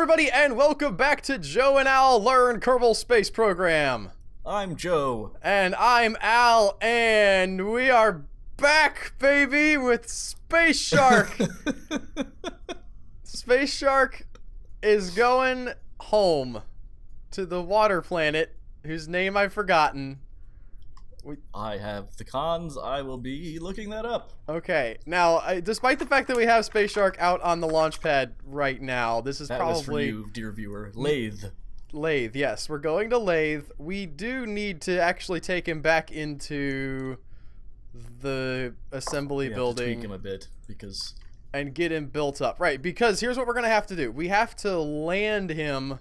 everybody, and welcome back to Joe and Al Learn Kerbal Space Program. I'm Joe. And I'm Al, and we are back, baby, with Space Shark. Space Shark is going home to the water planet, whose name I've forgotten. I have the cons. I will be looking that up. Okay, now, despite the fact that we have Space Shark out on the launch pad right now, this is that probably... was for you, dear viewer. Lathe. Lathe, yes. We're going to Lathe. We do need to actually take him back into the assembly building. Tweak him a bit, because... And get him built up. Right, because here's what we're going to have to do. We have to land him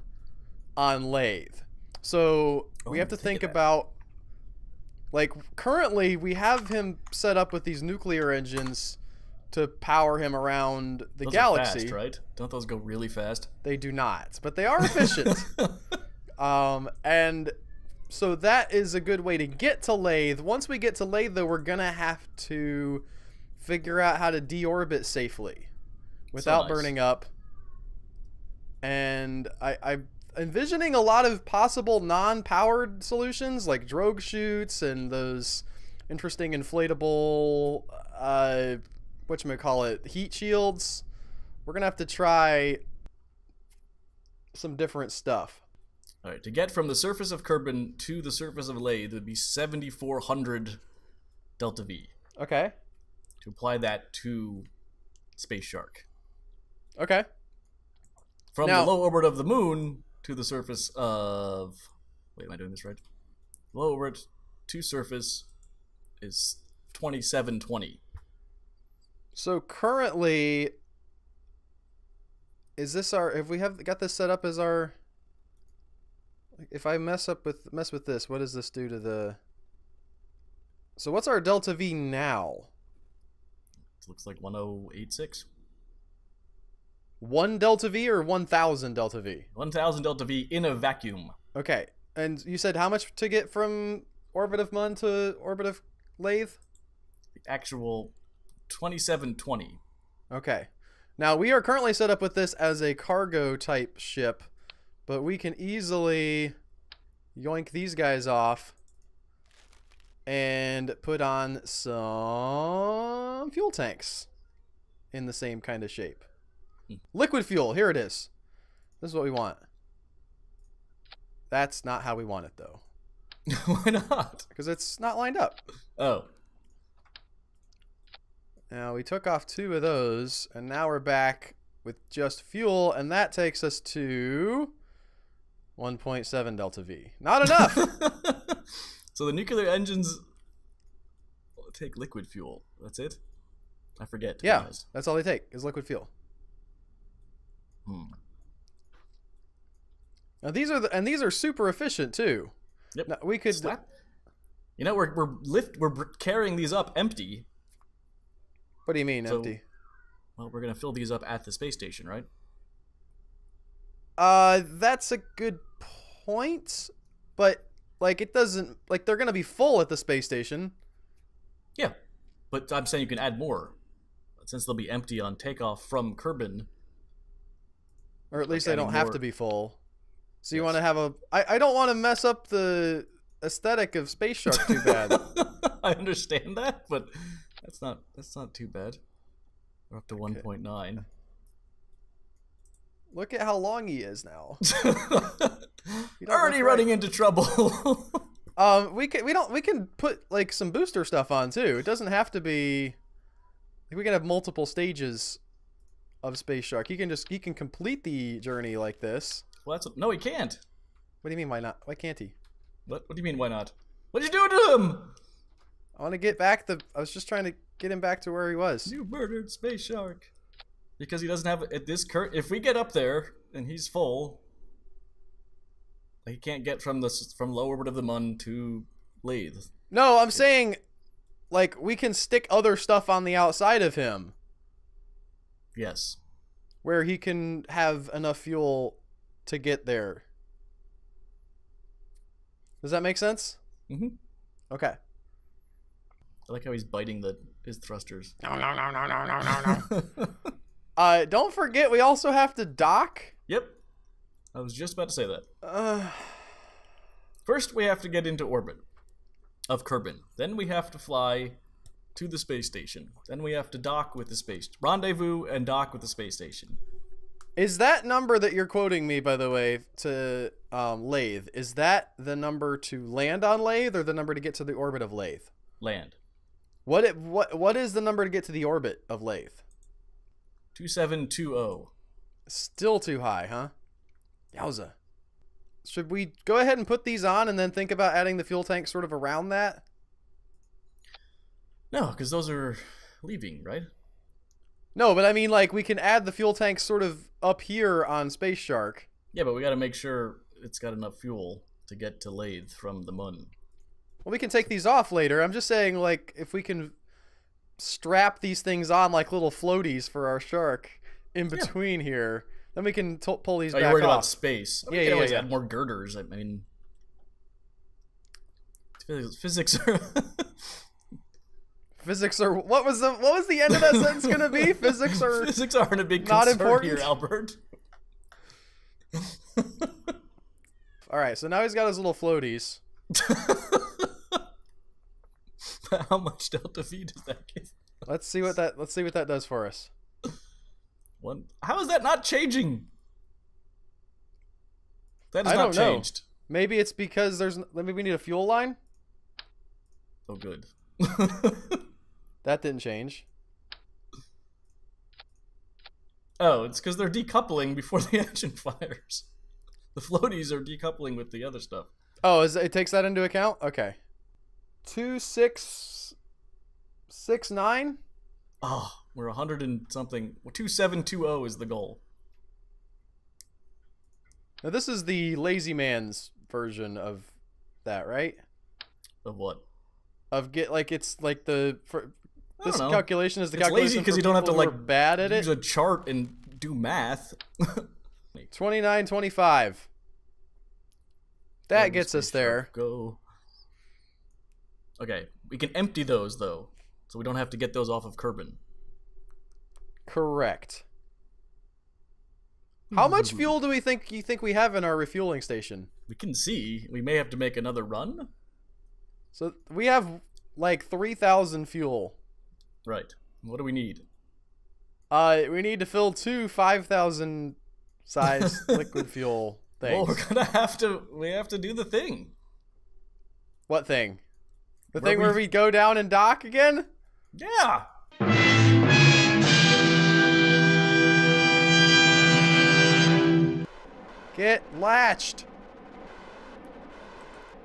on Lathe. So, we have to think about... Like, currently, we have him set up with these nuclear engines to power him around the galaxy. Those are fast, right? Don't those go really fast? They do not, but they are efficient. And so that is a good way to get to Lathe. Once we get to Lathe, though, we're going to have to figure out how to deorbit safely without burning up. And I'm envisioning a lot of possible non-powered solutions like drogue chutes and those interesting inflatable whatchamacallit, heat shields. We're gonna have to try some different stuff. Alright, to get from the surface of Kerbin to the surface of Lathe would be 7,400 Delta V. Okay. To apply that to Space Shark. Okay. From the low orbit of the moon to the surface of... Wait, am I doing this right? Low orbit to surface is 2720. So currently, is this our... If we have got this set up as our... If I mess with this, what does this do to the... So what's our Delta V now? It looks like 1086. 1 Delta V or 1,000 Delta V? 1,000 Delta V in a vacuum. Okay. And you said how much to get from orbit of Mun to orbit of Lathe? The actual 2720. Okay. Now, we are currently set up with this as a cargo type ship, but we can easily yoink these guys off and put on some fuel tanks in the same kind of shape. Liquid fuel, here it is. This is what we want. That's not how we want it, though. Why not? Because it's not lined up. Oh. Now, we took off 2 of those, and now we're back with just fuel, and that takes us to 1.7 Delta V. Not enough! So the nuclear engines take liquid fuel. That's it? I forget. Yeah, that's all they take, is liquid fuel. Now these are super efficient too. Yep. Now, we could You know, we're carrying these up empty. What do you mean empty? Well, we're gonna fill these up at the space station, right? That's a good point, but like it doesn't like they're gonna be full at the space station. Yeah, but I'm saying you can add more, since they'll be empty on takeoff from Kerbin. Or at least they don't have to be full. So you want to have a... I don't want to mess up the aesthetic of Space Shark too bad. I understand that, but that's not too bad. We're up to 1.9. Look at how long he is now. Already running into trouble. We can put like some booster stuff on too. It doesn't have to be... We can have multiple stages of Space Shark. He can complete the journey like this. Well, no, he can't. What do you mean, why not? Why can't he? What do you mean, why not? What'd you do to him? I want to get back I was just trying to get him back to where he was. You murdered Space Shark. Because he doesn't have if we get up there and he's full, he can't get from low orbit of the Mun to Lathe. No, I'm saying like we can stick other stuff on the outside of him. Yes. Where he can have enough fuel to get there. Does that make sense? Mm-hmm. Okay. I like how he's biting his thrusters. No. Don't forget, we also have to dock. Yep. I was just about to say that. First, we have to get into orbit of Kerbin. Then we have to fly to the space station. Then we have to dock with the space... Rendezvous and dock with the space station. Is that number that you're quoting me, by the way, to Lathe, is that the number to land on Lathe or the number to get to the orbit of Lathe? Land. What is the number to get to the orbit of Lathe? 2720. Still too high, huh? Yowza. Should we go ahead and put these on and then think about adding the fuel tank sort of around that? No, because those are leaving, right? No, but I mean, like, we can add the fuel tank sort of up here on Space Shark. Yeah, but we got to make sure it's got enough fuel to get to Lathe from the Mun. Well, we can take these off later. I'm just saying, like, if we can strap these things on like little floaties for our shark in between here, then we can pull these back off. You're worried about space. Yeah, you can always yeah. add more girders. I mean, physics are... Physics are... What was the end of that sentence going to be? Physics aren't a big not concern important here, Albert. All right, so now he's got his little floaties. How much delta V does that give? Let's see what that does for us. How is that not changing? That is I not don't know. changed. Maybe it's because maybe we need a fuel line. Oh, good. That didn't change. Oh, it's because they're decoupling before the engine fires. The floaties are decoupling with the other stuff. Oh, it takes that into account? Okay. 2669? Oh, we're 100 and something. 2720 is the goal. Now this is the lazy man's version of that, right? Of what? Of this know. calculation is the It's calculation lazy because for you don't have to people who like are bad at use it. a chart and do math. 2925. That gets us there. Go. Okay, we can empty those though, so we don't have to get those off of Kerbin. Correct. How much fuel do you think we have in our refueling station? We can see. We may have to make another run. So we have like 3,000 fuel. Right. What do we need? We need to fill 2 5,000 size liquid fuel things. Well, we have to do the thing. What thing? The thing where we go down and dock again? Yeah. Get latched.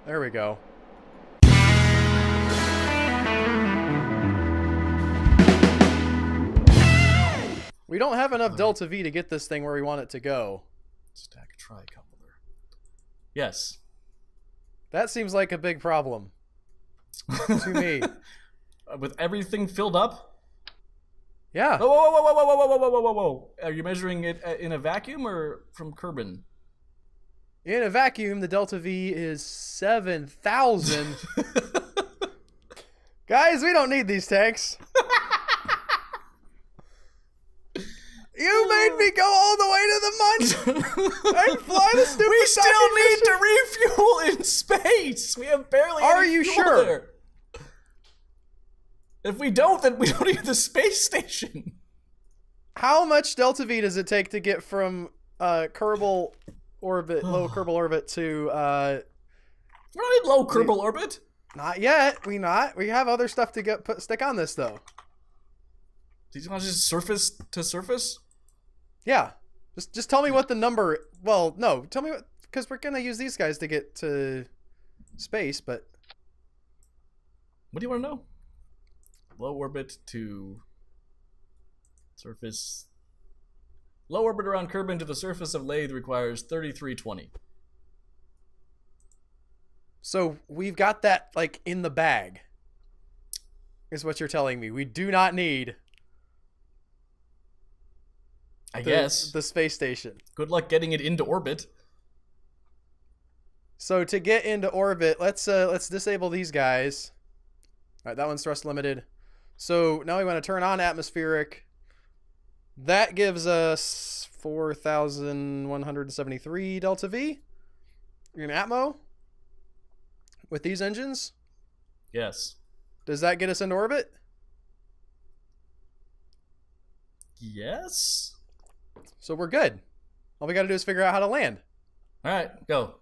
There we go. We don't have enough delta V to get this thing where we want it to go. Stack tri-coupler. Yes. That seems like a big problem to me. With everything filled up? Yeah. Whoa, whoa, whoa, whoa, whoa, whoa, whoa, whoa, whoa, whoa. Are you measuring it in a vacuum or from Kerbin? In a vacuum, the delta V is 7,000. Guys, we don't need these tanks. You made me go all the way to the Mun and fly the stupid. We still need to refuel in space. We have barely. Are you sure? There. If we don't, then we don't need the space station. How much delta V does it take to get from Kerbal orbit, low Kerbal orbit to? We're not in low Kerbal orbit. Not yet. We have other stuff to stick on this though. Do you want to just surface to surface? Yeah. Just tell me what the number. Well, no. Tell me what, because we're gonna use these guys to get to space. But what do you want to know? Low orbit to surface. Low orbit around Kerbin to the surface of Lathe requires 3320. So we've got that like in the bag. Is what you're telling me. We do not need. I guess the space station. Good luck getting it into orbit. So to get into orbit, let's disable these guys. All right, that one's thrust limited. So now we want to turn on atmospheric. That gives us 4,173 delta V in atmo with these engines. Yes. Does that get us into orbit? Yes. So we're good. All we got to do is figure out how to land. All right, go.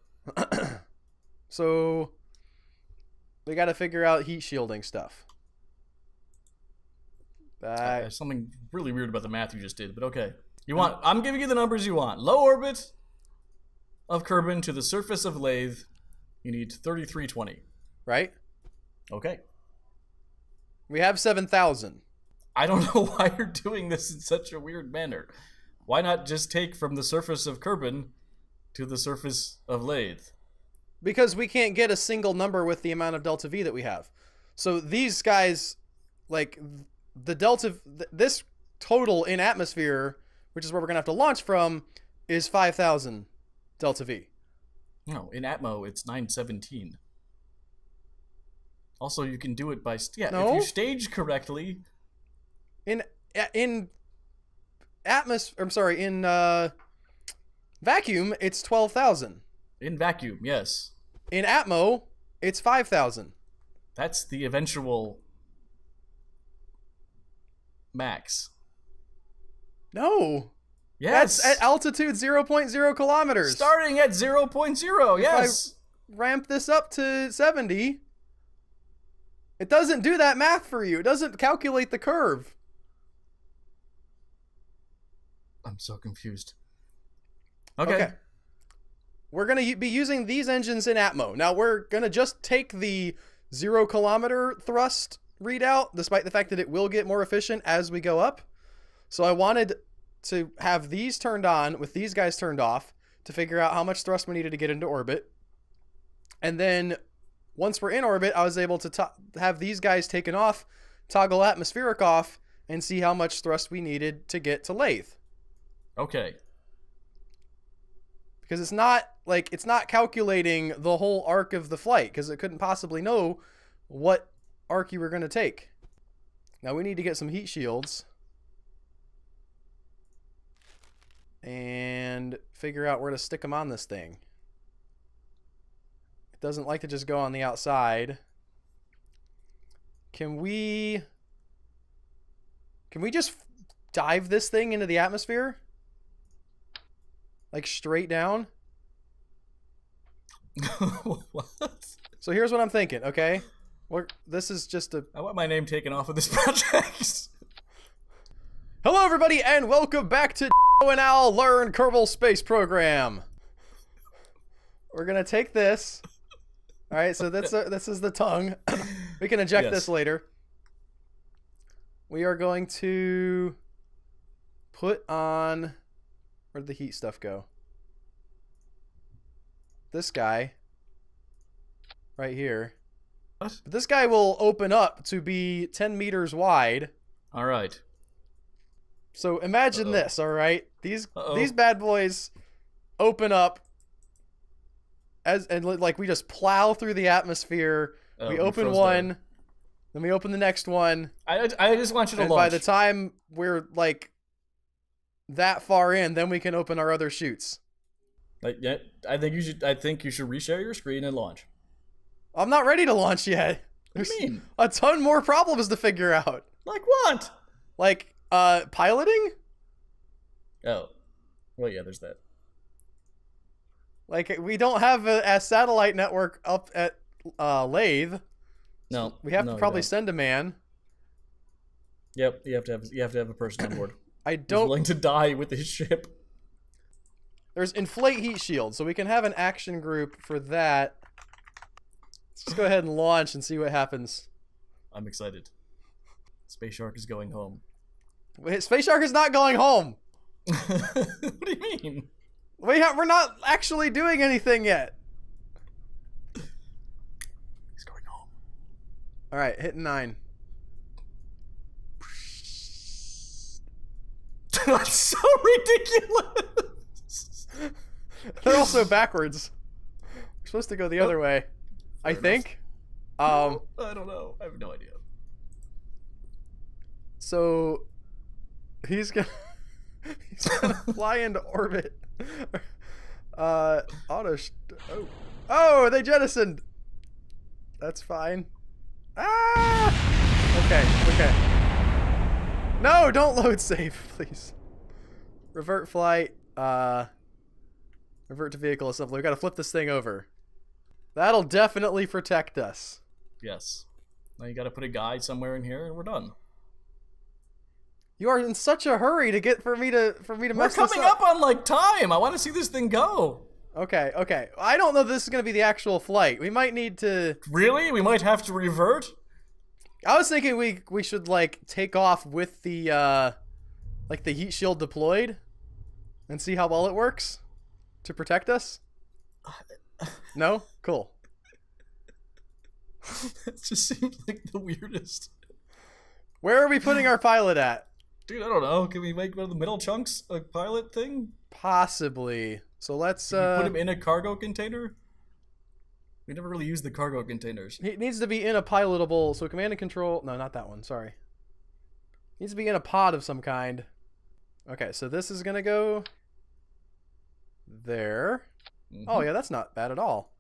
So we got to figure out heat shielding stuff. There's something really weird about the math you just did, but okay. I'm giving you the numbers you want. Low orbit of Kerbin to the surface of Lathe, you need 3320. Right? Okay. We have 7,000. I don't know why you're doing this in such a weird manner. Why not just take from the surface of Kerbin to the surface of Lathe? Because we can't get a single number with the amount of delta V that we have. So these guys, like, the delta, this total in atmosphere, which is where we're going to have to launch from, is 5,000 delta V. No, in Atmo, it's 917. Also, you can do it by... If you stage correctly... In atmosphere, I'm sorry, in vacuum, it's 12,000. In vacuum, yes. In atmo, it's 5,000. That's the eventual max. No. Yes. That's at altitude 0.0 kilometers. Starting at 0.0, yes. If I ramp this up to 70, it doesn't do that math for you. It doesn't calculate the curve. I'm so confused. Okay. We're going to be using these engines in Atmo. Now, we're going to just take the 0 kilometer thrust readout, despite the fact that it will get more efficient as we go up. So I wanted to have these turned on with these guys turned off to figure out how much thrust we needed to get into orbit. And then once we're in orbit, I was able to have these guys taken off, toggle atmospheric off, and see how much thrust we needed to get to Lathe. Okay. Because it's not calculating the whole arc of the flight, because it couldn't possibly know what arc you were going to take. Now we need to get some heat shields and figure out where to stick them on this thing. It doesn't like to just go on the outside. Can we just dive this thing into the atmosphere? Like straight down? What? So here's what I'm thinking, okay? This is just I want my name taken off of this project. Hello everybody and welcome back to and Al Learn Kerbal Space Program. We're gonna take this. Alright, so this is the tongue. We can eject this later. We are going to put on... Where'd the heat stuff go? This guy. Right here. What? This guy will open up to be 10 meters wide. Alright. So imagine this, alright? These bad boys open up and like we just plow through the atmosphere. We open one, then we open the next one. I just want you to launch. By the time we're like that far in, then we can open our other chutes. I think you should reshare your screen and launch. I'm not ready to launch yet. What do you mean? A ton more problems to figure out. Like what? Like piloting? Oh. Well, yeah, there's that. Like we don't have a satellite network up at Lathe. No. We have to probably send a man. Yep, you have to have a person on board. I don't... He's willing to die with his ship. There's inflate heat shield, so we can have an action group for that. Let's just go ahead and launch and see what happens. I'm excited. Space Shark is going home. Wait, Space Shark is not going home. What do you mean? We're not actually doing anything yet. He's going home. All right, hitting 9. That's so ridiculous. They're also backwards. We're supposed to go the other way. I think. I don't know. I have no idea. So he's gonna He's gonna fly into orbit. Oh. Oh, they jettisoned. That's fine. Ah! Okay. No, don't load save, please. Revert flight. Revert to vehicle assembly. We gotta flip this thing over. That'll definitely protect us. Yes. Now you gotta put a guy somewhere in here, and we're done. You are in such a hurry to get for me to mess this up. We're coming up on like time. I want to see this thing go. Okay. I don't know if this is gonna be the actual flight. We might need to. Really? We might have to revert. I was thinking we should like take off with the like the heat shield deployed, and see how well it works to protect us. No? Cool. That just seems like the weirdest. Where are we putting our pilot at? Dude, I don't know. Can we make one of the middle chunks a pilot thing? Possibly. So let's put him in a cargo container? We never really used the cargo containers. He needs to be in a pilotable, so command and control. No, not that one. Sorry. Needs to be in a pod of some kind. Okay, so this is gonna go there. Mm-hmm. Oh yeah, that's not bad at all.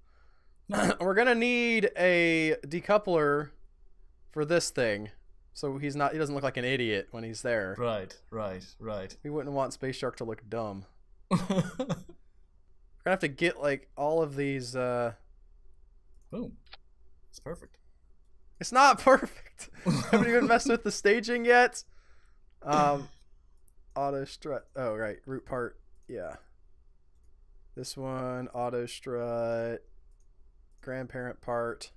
We're gonna need a decoupler for this thing, so he doesn't look like an idiot when he's there. Right. We wouldn't want Space Shark to look dumb. We're gonna have to get like all of these. Boom. It's perfect. It's not perfect. Haven't even messed with the staging yet. Auto strut. Oh right, root part. Yeah. This one, auto strut, grandparent part.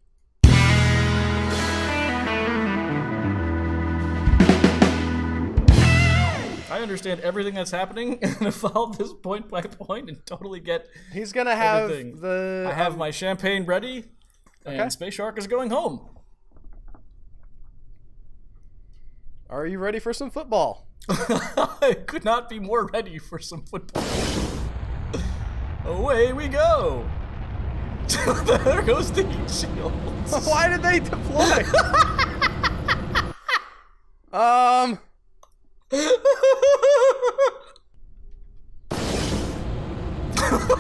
I understand everything that's happening and follow this point by point and totally get. He's gonna have everything. the. I have my champagne ready, and Space Shark is going home. Are you ready for some football? I could not be more ready for some football. Away we go! There goes the heat shields. Why did they deploy?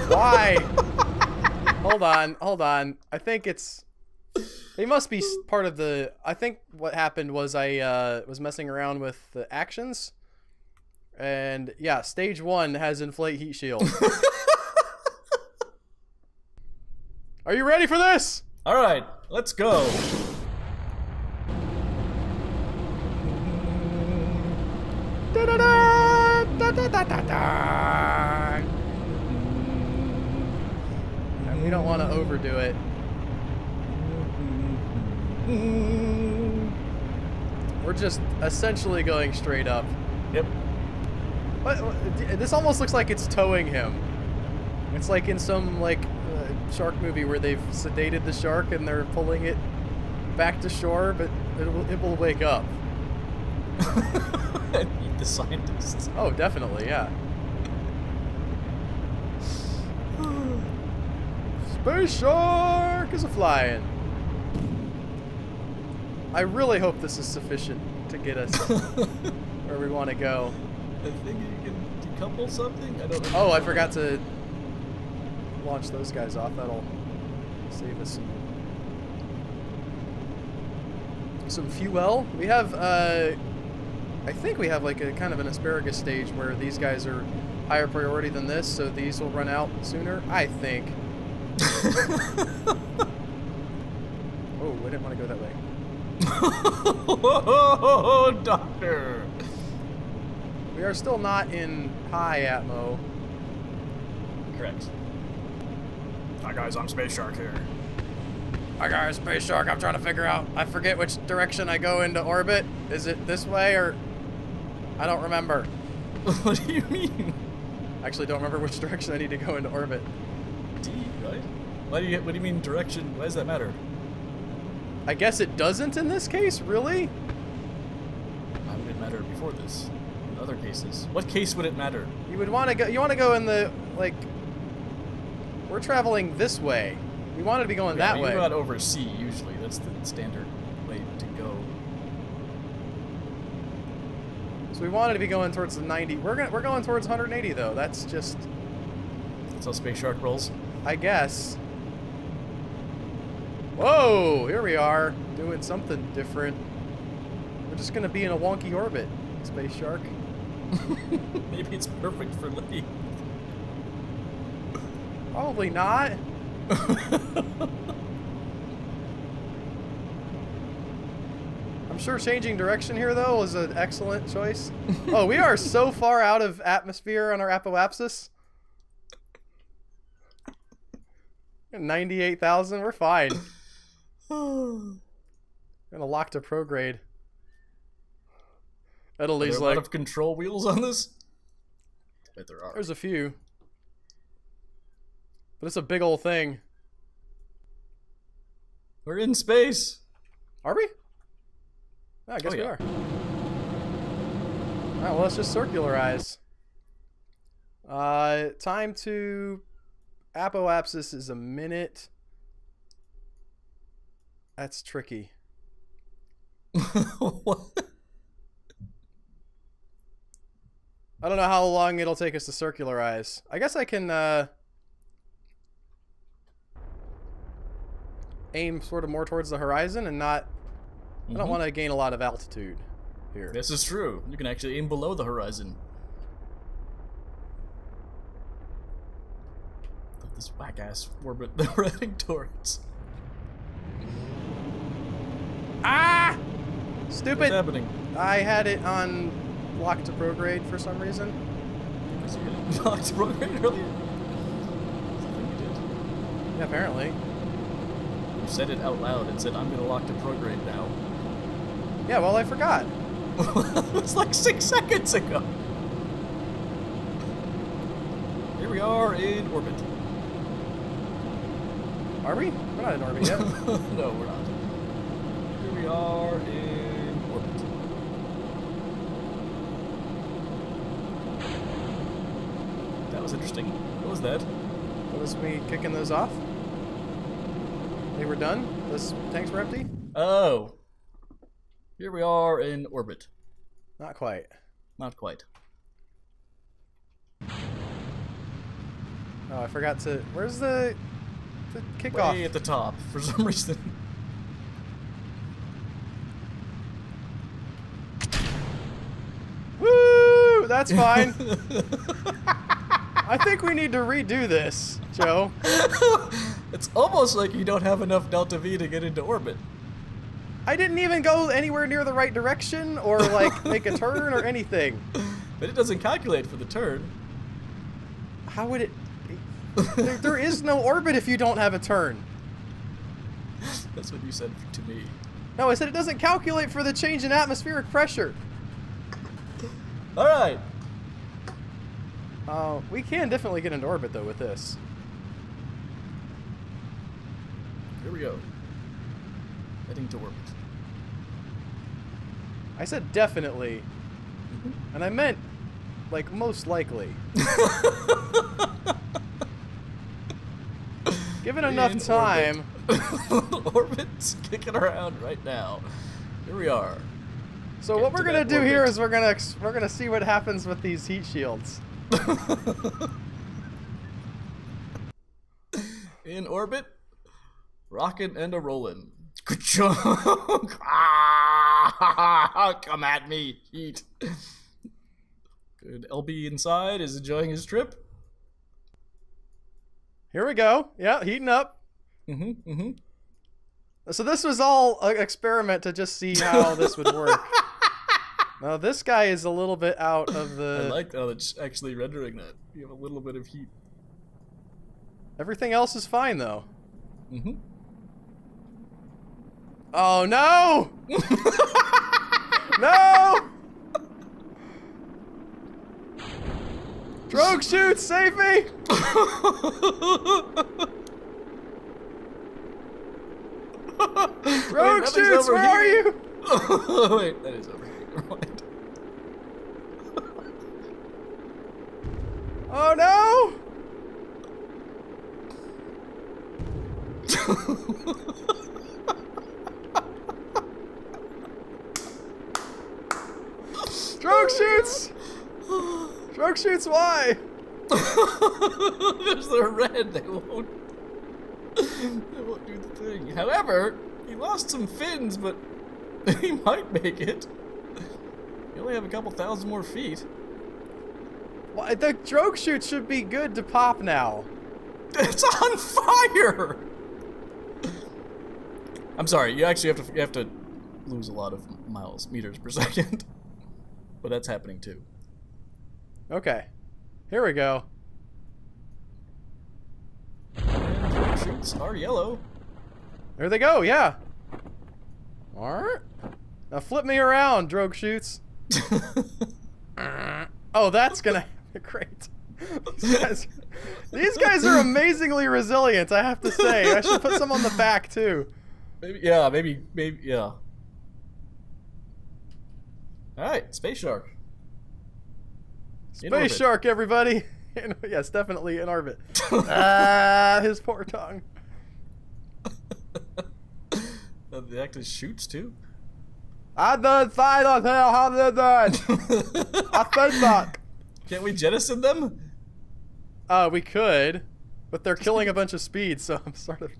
Why? Hold on. I think they must be part of the. I think what happened was I was messing around with the actions, and yeah, stage 1 has inflate heat shield. Are you ready for this? All right, let's go. And we don't want to overdo it. We're just essentially going straight up. Yep. This almost looks like it's towing him. It's like in some like shark movie where they've sedated the shark and they're pulling it back to shore, but it will wake up. And eat the scientists. Oh, definitely, yeah. Space Shark is a-flying. I really hope this is sufficient to get us where we want to go. I think you can decouple something? I don't know. Oh, I forgot to launch those guys off. That'll save us some fuel. We have, I think we have like a kind of an asparagus stage where these guys are higher priority than this, so these will run out sooner, I think. Oh, I didn't want to go that way. Oh, Doctor! We are still not in high atmo. Correct. Hi guys, I'm Space Shark here. Hi guys, Space Shark. I'm trying to figure out. I forget which direction I go into orbit. Is it this way or? I don't remember. What do you mean? I actually don't remember which direction I need to go into orbit. D, right? What do you mean direction? Why does that matter? I guess it doesn't in this case, really? Why would it matter before this? In other cases, what case would it matter? You would want to go. You want to go in the like. We're traveling this way. We wanted to be going that way. You go out over sea usually. That's the standard way to go. So we wanted to be going towards the 90. We're going towards 180 though. That's just. That's how Space Shark rolls. I guess. Whoa! Here we are, doing something different. We're just gonna be in a wonky orbit, Space Shark. Maybe it's perfect for Lee. Probably not. I'm sure changing direction here, though, was an excellent choice. Oh, we are so far out of atmosphere on our apoapsis. 98,000, we're fine. I'm gonna lock to prograde. Italy's Are there a lot of control wheels on this? I bet there are. There's a few. But it's a big old thing. We're in space. Are we? I guess we are. Alright, well, let's just circularize. Time to apoapsis is a minute. That's tricky. What? I don't know how long it'll take us to circularize. I guess I can aim sort of more towards the horizon and not... I don't want to gain a lot of altitude here. This is true. You can actually aim below the horizon. This whack-ass orbit that we're heading towards. Ah! Stupid! What's happening? I had it on lock to prograde for some reason. Because you hit it locked to prograde earlier? I think you did. Yeah, apparently. You said it out loud and said, I'm going to lock to prograde now. Yeah, well, I forgot. It was like 6 seconds ago. Here we are in orbit. Are we? We're not in orbit yet. No, we're not. Here we are in orbit. That was interesting. What was that? That was me kicking those off. They were done? Those tanks were empty? Oh. Here we are in orbit. Not quite. Not quite. Oh, I forgot to... Where's the kickoff? Way at the top, for some reason. Woo! That's fine. I think we need to redo this, Joe. It's almost like you don't have enough delta V to get into orbit. I didn't even go anywhere near the right direction or, like, make a turn or anything. But it doesn't calculate for the turn. How would it... There is no orbit if you don't have a turn. That's what you said to me. No, I said it doesn't calculate for the change in atmospheric pressure. Alright. We can definitely get into orbit, though, with this. Here we go. Heading to orbit. I said definitely. And I meant, like, most likely. Given enough time. Orbit's kicking around right now. Here we are. So what we're gonna do here is we're gonna see what happens with these heat shields. In orbit, rockin' and a rollin'. Ka-chunk! Ah, come at me, heat. Good. LB inside is enjoying his trip. Here we go. Yeah, heating up. So this was all an experiment to just see how this would work. Now this guy is a little bit out of the... I like how it's actually rendering that. You have a little bit of heat. Everything else is fine, though. Oh, no! No! Drogue shoots, save me! Drogue shoots, where are you? Wait, that is overheating. Never mind. Oh, no! Drogue shoots! Drogue shoots, why? Because they're red, they won't do the thing. However, he lost some fins, but he might make it. You only have a couple thousand more feet. Well, the drogue chute should be good to pop now. It's on fire! I'm sorry, you actually have to lose a lot of meters per second. But that's happening too. Okay. Here we go. And drogue chutes are yellow. There they go, yeah. Alright. Now flip me around, drogue shoots. Oh, that's gonna be great. These guys are amazingly resilient, I have to say. I should put some on the back too. Maybe, yeah. Alright, Space Shark. Space Shark, everybody. Yes, definitely in orbit. His poor tongue. They actually shoots too? I done fight on hell, how did that? I said that. Can't we jettison them? We could, but they're killing a bunch of speed, so I'm sort of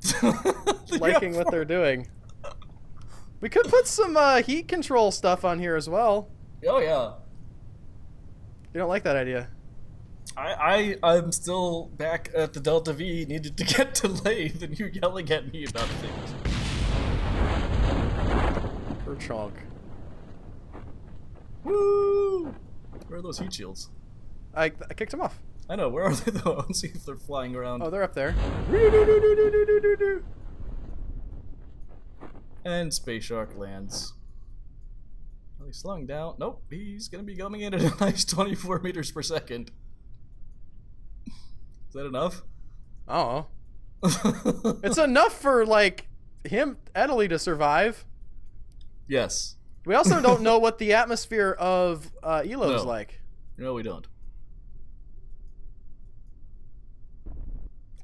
liking what they're doing. We could put some heat control stuff on here as well. Oh yeah. You don't like that idea? I'm still back at the Delta V, needed to get to Lathe, and you're yelling at me about things. Per chunk. Woo! Where are those heat shields? I kicked them off. I know, where are they though? Let's see if they're flying around. Oh, they're up there. And Space Shark lands. Well, he's slowing down. Nope, he's gonna be coming in at a nice 24 meters per second. Is that enough? Oh. It's enough for, like, Italy to survive. Yes. We also don't know what the atmosphere of Elo is like. No, we don't.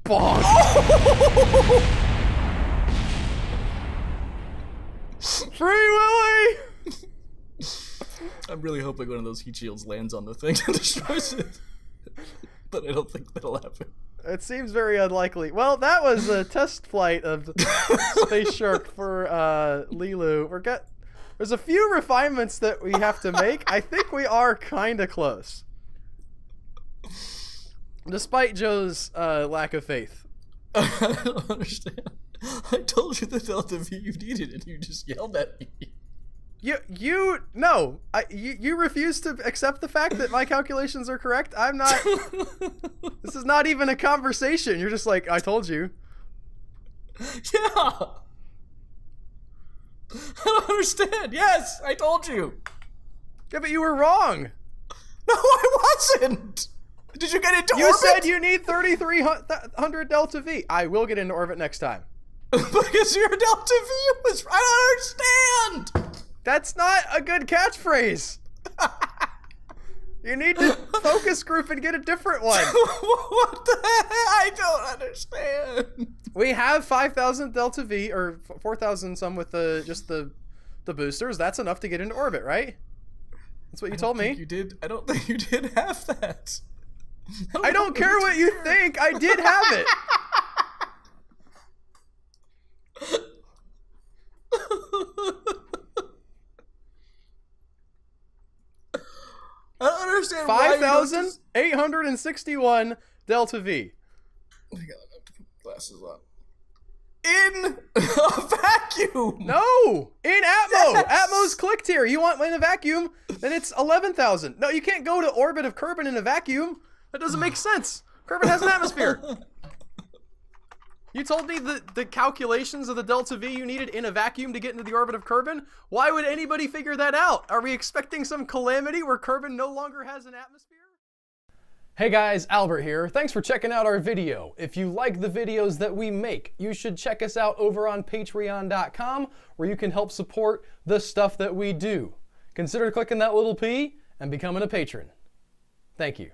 Bonk! Free Willy! I'm really hoping one of those heat shields lands on the thing and destroys it. But I don't think that'll happen. It seems very unlikely. Well, that was a test flight of Space Shark for Lilu. There's a few refinements that we have to make. I think we are kind of close. Despite Joe's lack of faith. I don't understand. I told you the Delta V you needed and you just yelled at me. You refuse to accept the fact that my calculations are correct. I'm not. This is not even a conversation. You're just like, I told you. Yeah. I don't understand. Yes, I told you. Yeah, but you were wrong. No, I wasn't. Did you get into orbit? You said you need 3,300 Delta V. I will get into orbit next time. Because your Delta V was. I don't understand. That's not a good catchphrase. You need to focus group and get a different one. What the heck? I don't understand. We have 5,000 Delta V, or 4,000 some with just the boosters. That's enough to get into orbit, right? That's what you told me. You did. I don't think you did have that. I don't care what you think. I did have it. I don't understand 5,861 Delta V. I have to put glasses on. In a vacuum! No! In Atmo! Yes! Atmo's clicked here. You want in a vacuum, then it's 11,000. No, you can't go to orbit of Kerbin in a vacuum. That doesn't make sense. Kerbin has an atmosphere. You told me the calculations of the Delta V you needed in a vacuum to get into the orbit of Kerbin? Why would anybody figure that out? Are we expecting some calamity where Kerbin no longer has an atmosphere? Hey guys, Albert here. Thanks for checking out our video. If you like the videos that we make, you should check us out over on patreon.com where you can help support the stuff that we do. Consider clicking that little P and becoming a patron. Thank you.